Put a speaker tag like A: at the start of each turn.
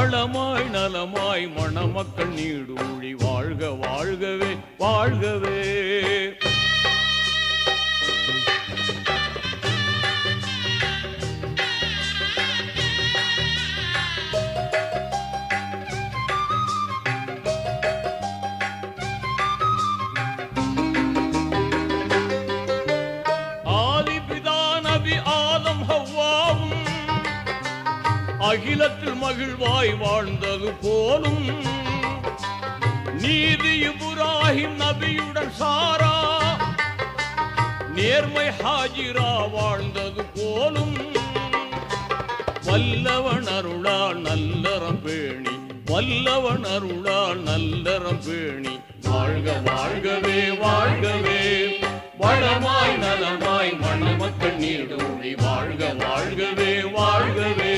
A: வளமாய் நலமாய் மணமக்கள் நீடூழி வாழ்க வாழ்கவே வாழ்கவே. அகிலத்தில் மகிழ்வாய் வாழ்ந்தது போலும் நீதி இப்ராஹிம் நபியுடன் சாரா நேர்மை ஹாஜிரா வாழ்ந்தது போலும் வல்லவன் அருளால் நல்லறம் பேணி வல்லவன் அருளால் நல்லறம் பேணி வாழ்க வாழ்கவே வாழ்கவே. வளமாய் நலமாய் மணமக்கள் நீடூழி வாழ்க வாழ்கவே வாழ்கவே.